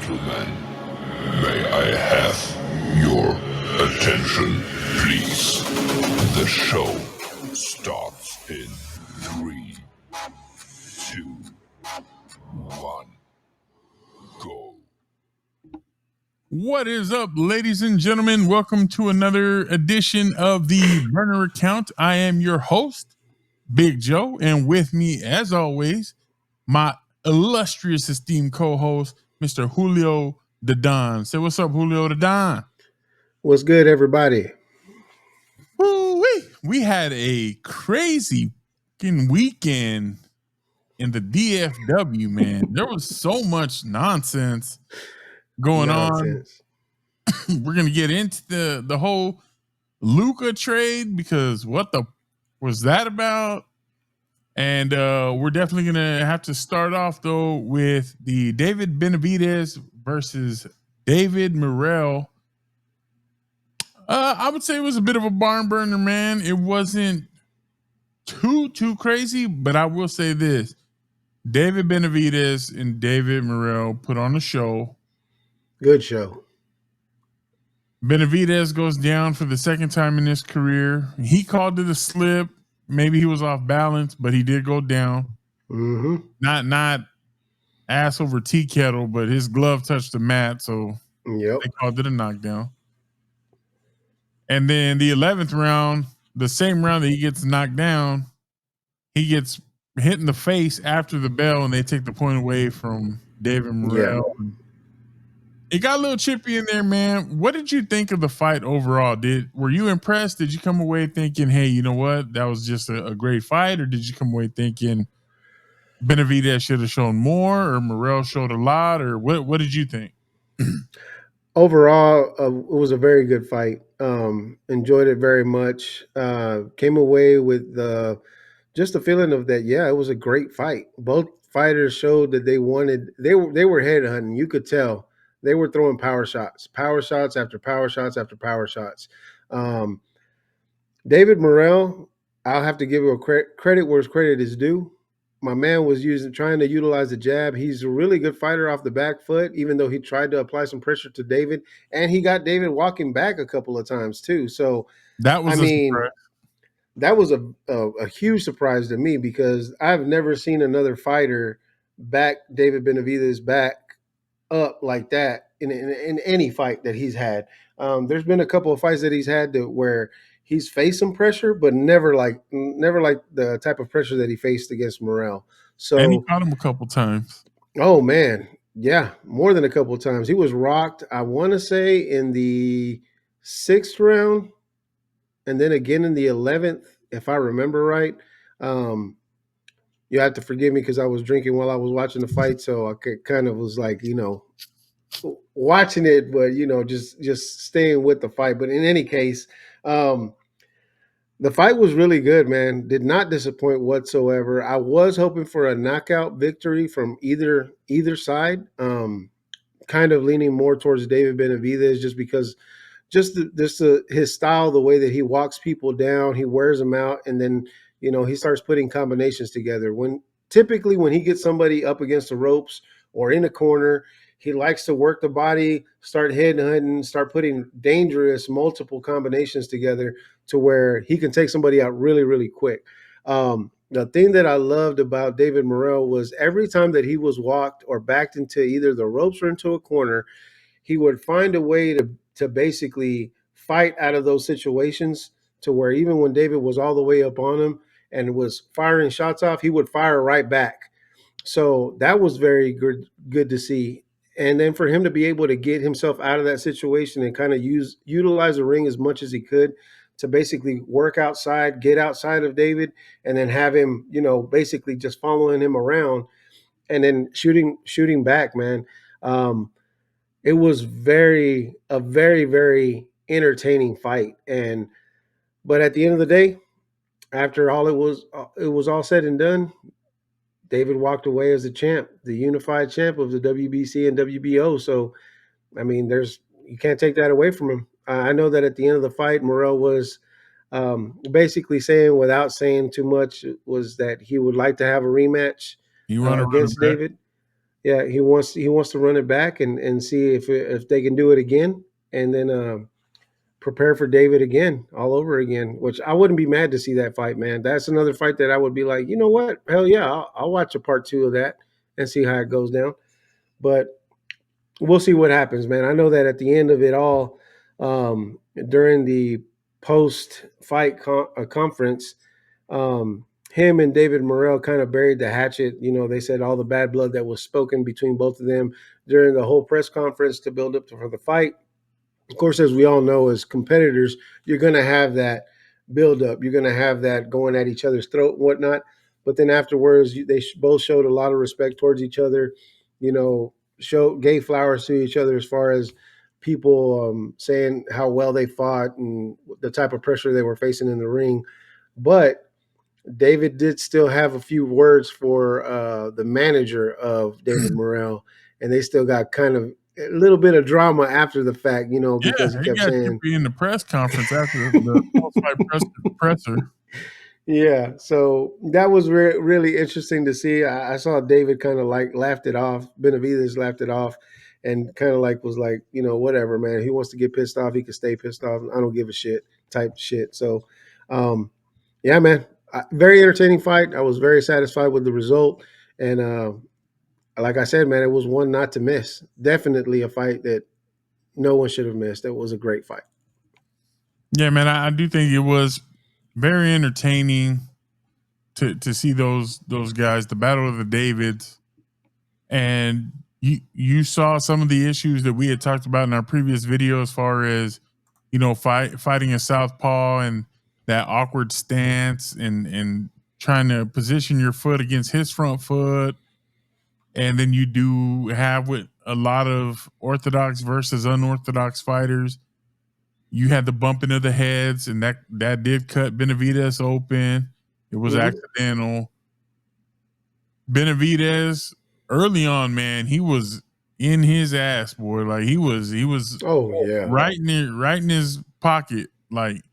gentlemen, may I have your attention, please? The show starts in 3, 2, 1, go. What is up, ladies and gentlemen? Welcome to another edition of the Burner Account. I am your host, Big Joe, and with me, as always, my illustrious esteemed co-host, Mr. Julio the Don. Say what's up, Julio the Don. What's good, everybody? Woo-wee. We had a crazy fucking weekend in the DFW, man. There was so much nonsense going on. We're gonna get into the whole Luka trade because what the was that about? And we're definitely gonna have to start off though with the David Benavidez versus David Morrel. I would say it was a bit of a barn burner, man. It wasn't too crazy, but I will say this: David Benavidez and David Morrel put on a show. Good show. Benavidez goes down for the second time in his career. He called it a slip. Maybe he was off balance, but he did go down. Mm-hmm. Not ass over tea kettle, but his glove touched the mat, so they called it a knockdown. And then the 11th round, the same round that he gets knocked down, he gets hit in the face after the bell, and they take the point away from David Morrel. Yeah. It got a little chippy in there, man. What did you think of the fight overall? Were you impressed? Did you come away thinking, hey, you know what? That was just a great fight? Or did you come away thinking Benavidez should have shown more or Morrel showed a lot? Or what did you think? Overall, it was a very good fight. Enjoyed it very much. Came away with just the feeling of that, yeah, it was a great fight. Both fighters showed that they were head hunting. You could tell. They were throwing power shots after power shots after power shots. David Morrel, I'll have to give him credit where credit is due. My man was trying to utilize the jab. He's a really good fighter off the back foot, even though he tried to apply some pressure to David, and he got David walking back a couple of times too. So that was that was a huge surprise to me because I've never seen another fighter back David Benavidez back up like that in any fight that he's had. There's been a couple of fights that he's had where he's faced some pressure, but never like the type of pressure that he faced against Morrel. So and he caught him a couple times. Oh man, yeah, more than a couple of times. He was rocked. I want to say in the 6th round, and then again in the 11th, if I remember right. You have to forgive me because I was drinking while I was watching the fight, so I kind of was like, watching it, but just staying with the fight. But in any case, the fight was really good, man. Did not disappoint whatsoever. I was hoping for a knockout victory from either side. Kind of leaning more towards David Benavidez just because his style, the way that he walks people down, he wears them out, and then he starts putting combinations together. Typically when he gets somebody up against the ropes or in a corner, he likes to work the body, start head hunting, start putting dangerous multiple combinations together to where he can take somebody out really, really quick. The thing that I loved about David Morrel was every time that he was walked or backed into either the ropes or into a corner, he would find a way to basically fight out of those situations to where even when David was all the way up on him and was firing shots off, he would fire right back. So that was very good to see. And then for him to be able to get himself out of that situation and kind of utilize the ring as much as he could to basically work outside, get outside of David, and then have him, basically just following him around and then shooting back, man. It was a very, very entertaining fight. But at the end of the day, after all it was all said and done, David walked away as the champ, the unified champ of the WBC and WBO. So, I mean, you can't take that away from him. I know that at the end of the fight, Morrel was basically saying, without saying too much, was that he would like to have a rematch against David. yeah, he wants to run it back and see if they can do it again, and then prepare for David again, all over again. Which I wouldn't be mad to see that fight, man. That's another fight that I would be like, you know what, hell yeah, I'll watch a part 2 of that and see how it goes down. But we'll see what happens, man. I know that at the end of it all, during the post-fight conference, him and David Morrel kind of buried the hatchet. You know, they said all the bad blood that was spoken between both of them during the whole press conference to build up for the fight. Of course, as we all know, as competitors, you're going to have that build up. You're going to have that going at each other's throat and whatnot. But then afterwards, they both showed a lot of respect towards each other. You know, gave flowers to each other as far as people saying how well they fought and the type of pressure they were facing in the ring. But David did still have a few words for the manager of David Morrell, and they still got kind of a little bit of drama after the fact, you know, because he kept got saying in the press conference after the post-fight presser. Yeah, so that was really interesting to see. I saw David kind of like laughed it off. Benavidez laughed it off, and kind of like was like, you know, whatever, man. He wants to get pissed off, he can stay pissed off. I don't give a shit, type shit. So, yeah, man, very entertaining fight. I was very satisfied with the result, and like I said, man, it was one not to miss. Definitely a fight that no one should have missed. It was a great fight. Yeah, man, I do think it was very entertaining to see those guys, the Battle of the Davids, and you saw some of the issues that we had talked about in our previous video, as far as, you know, fighting a southpaw and that awkward stance and trying to position your foot against his front foot. And then you do have with a lot of orthodox versus unorthodox fighters, you had the bumping of the heads, and that did cut Benavidez open. It was accidental. Benavidez, early on, man, he was in his ass, boy. Like he was right in his pocket. Like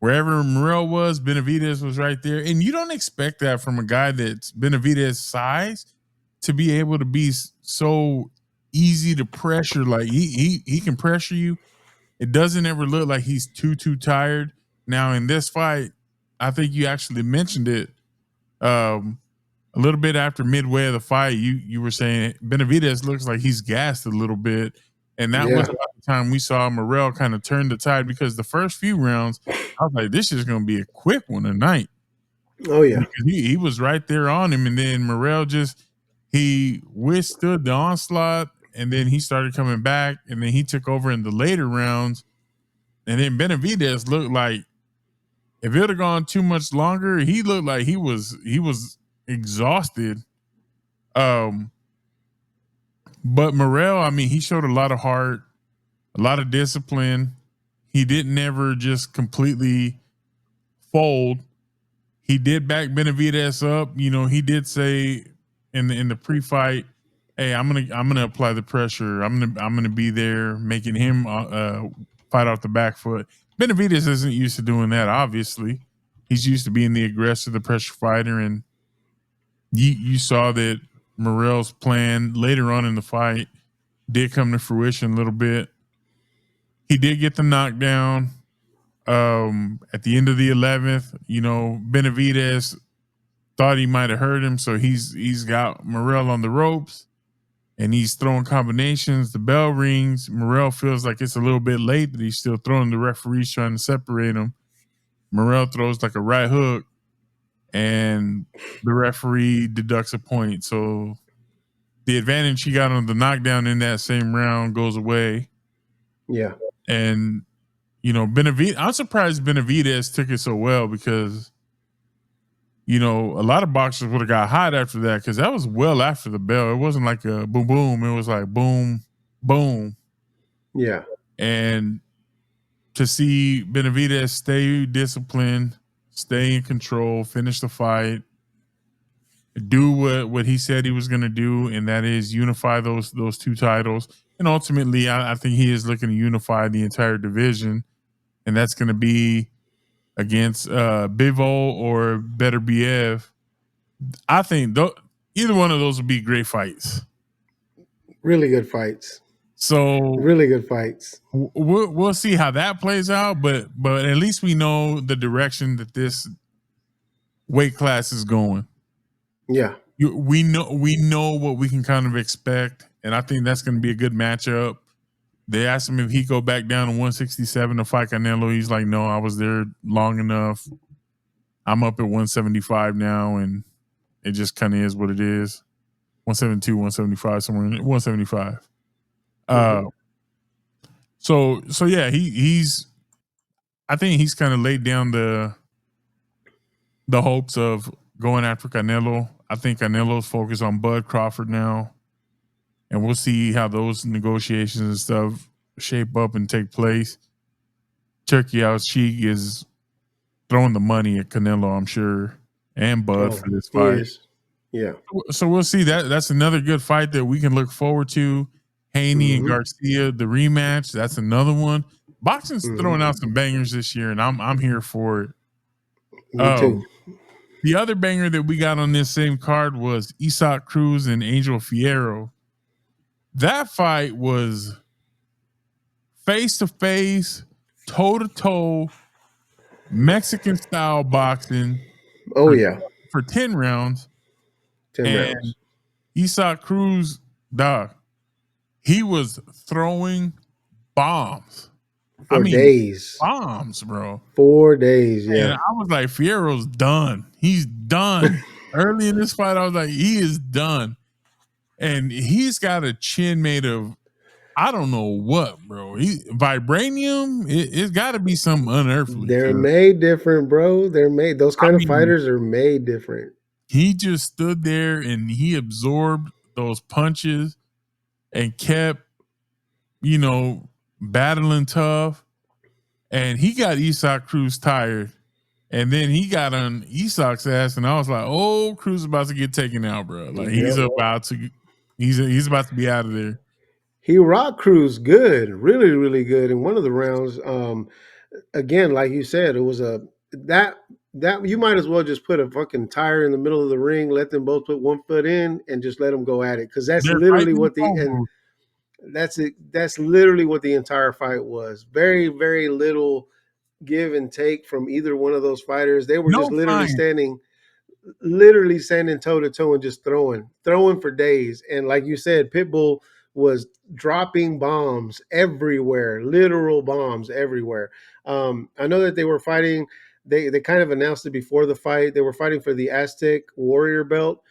wherever Morrel was, Benavidez was right there. And you don't expect that from a guy that's Benavidez size to be able to be so easy to pressure. Like he can pressure you. It doesn't ever look like he's too tired. Now in this fight, I think you actually mentioned it. A little bit after midway of the fight, you were saying Benavidez looks like he's gassed a little bit, and that was about the time we saw Morrel kind of turn the tide, because the first few rounds, I was like, this is going to be a quick one tonight. Oh yeah, because he was right there on him, and then Morrel he withstood the onslaught, and then he started coming back, and then he took over in the later rounds, and then Benavidez looked like, if it had gone too much longer, he looked like he was exhausted. But Morrel, I mean, he showed a lot of heart, a lot of discipline. He didn't ever just completely fold. He did back Benavidez up. You know, he did say in the pre-fight, "Hey, I'm gonna apply the pressure. I'm gonna be there, making him fight off the back foot." Benavidez isn't used to doing that. Obviously, he's used to being the aggressor, the pressure fighter, and you saw that Morrel's plan later on in the fight did come to fruition a little bit. He did get the knockdown at the end of the 11th. You know, Benavidez thought he might have hurt him, so he's got Morrel on the ropes, and he's throwing combinations. The bell rings. Morrel feels like it's a little bit late, that he's still throwing. The referee's trying to separate him. Morrel throws like a right hook, and the referee deducts a point. So the advantage he got on the knockdown in that same round goes away. Yeah. And, you know, I'm surprised Benavidez took it so well, because, you know, a lot of boxers would have got hot after that, because that was well after the bell. It wasn't like a boom, boom. It was like boom, boom. Yeah. And to see Benavidez stay disciplined, stay in control, finish the fight, do what he said he was going to do, and that is unify those two titles. And ultimately, I think he is looking to unify the entire division, and that's going to be against Bivol or Beterbiev. I think either one of those would be great fights. Really good fights. So really good fights. We'll see how that plays out, but at least we know the direction that this weight class is going. Yeah. We know what we can kind of expect, and I think that's going to be a good matchup. They asked him if he go back down to 167 to fight Canelo. He's like, no, I was there long enough. I'm up at 175 now, and it just kind of is what it is. 172, 175, somewhere in 175. So yeah, he's I think he's kind of laid down the hopes of going after Canelo. I think Canelo's focused on Bud Crawford now, and we'll see how those negotiations and stuff shape up and take place. Turkey Out Cheek is throwing the money at Canelo, I'm sure, and Bud for this fight. Yeah. So we'll see that. That's another good fight that we can look forward to. Haney and Garcia, the rematch. That's another one. Boxing's throwing out some bangers this year, and I'm here for it. Me too. The other banger that we got on this same card was Isaac Cruz and Angel Fierro. That fight was face to face, toe to toe, Mexican style boxing. Oh yeah, for 10 rounds. 10 rounds. Isaac Cruz, dog, he was throwing bombs. For days. Bombs, bro. 4 days, yeah. And I was like, Fierro's done. He's done. Early in this fight, I was like, he is done. And he's got a chin made of, I don't know what, bro. Vibranium, it's got to be something unearthly. They're made different, bro. Those kind of fighters are made different. He just stood there and he absorbed those punches and kept, battling tough. And he got Isaac Cruz tired. And then he got on Isaac's ass, and I was like, "Oh, Cruz is about to get taken out, bro. Like he's about to be out of there." He rocked Cruz good, really, really good in one of the rounds. Again, like you said, it was that you might as well just put a fucking tire in the middle of the ring, let them both put one foot in, and just let them go at it, because that's literally what that's literally what the entire fight was. Very, very little give and take from either one of those fighters. They were just literally standing toe to toe and just throwing for days. And like you said, Pitbull was dropping bombs everywhere, literal bombs everywhere. I know that they were fighting. They kind of announced it before the fight. They were fighting for the Aztec Warrior belt,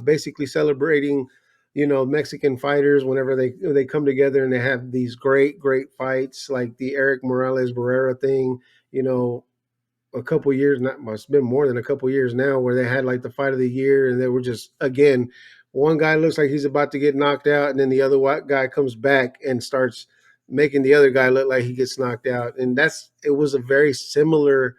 basically celebrating, Mexican fighters whenever they come together and they have these great fights, like the Eric Morales Barrera thing, a couple years, it's been more than a couple years now, where they had like the fight of the year, and they were just, again, one guy looks like he's about to get knocked out, and then the other guy comes back and starts making the other guy look like he gets knocked out. And it was a very similar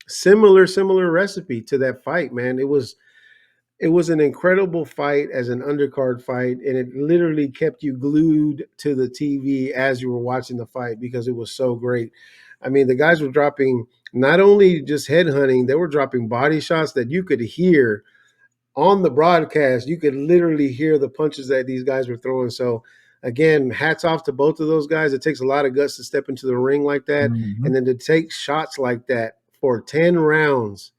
recipe to that fight, man. It was an incredible fight as an undercard fight, and it literally kept you glued to the TV as you were watching the fight because it was so great. I mean, the guys were dropping not only just head hunting, they were dropping body shots that you could hear on the broadcast. You could literally hear the punches that these guys were throwing. So again, hats off to both of those guys. It takes a lot of guts to step into the ring like that. And then to take shots like that for 10 rounds.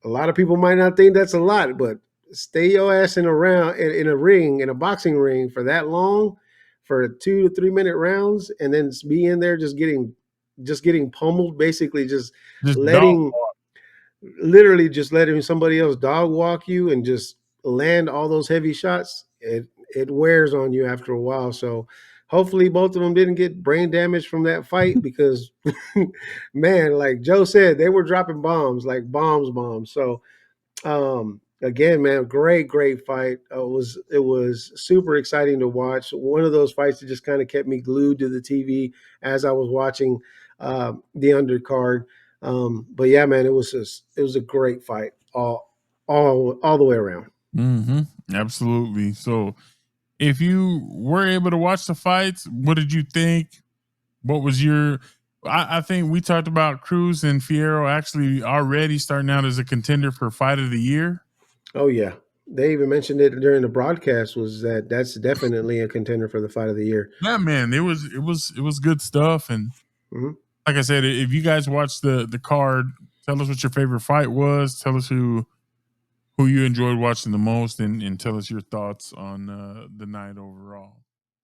A lot of people might not think that's a lot, but stay your ass in a ring, in a boxing ring for that long, for 2 to 3 minute rounds, and then be in there just getting pummeled, basically just letting somebody else dog walk you and just land all those heavy shots. It wears on you after a while. So hopefully both of them didn't get brain damage from that fight, because man, like Joe said, they were dropping bombs, like bombs. So again, man, great fight. It was super exciting to watch. One of those fights that just kind of kept me glued to the TV as I was watching the undercard. But yeah, man, it was a great fight all the way around. Absolutely. So if you were able to watch the fights, what did you think? What was your I think we talked about Cruz and Fierro actually already starting out as a contender for fight of the year. Oh yeah. They even mentioned it during the broadcast. Was that's definitely a contender for the fight of the year? Yeah, man, it was good stuff. And like I said, if you guys watched the card, tell us what your favorite fight was. Tell us who you enjoyed watching the most, and tell us your thoughts on the night overall.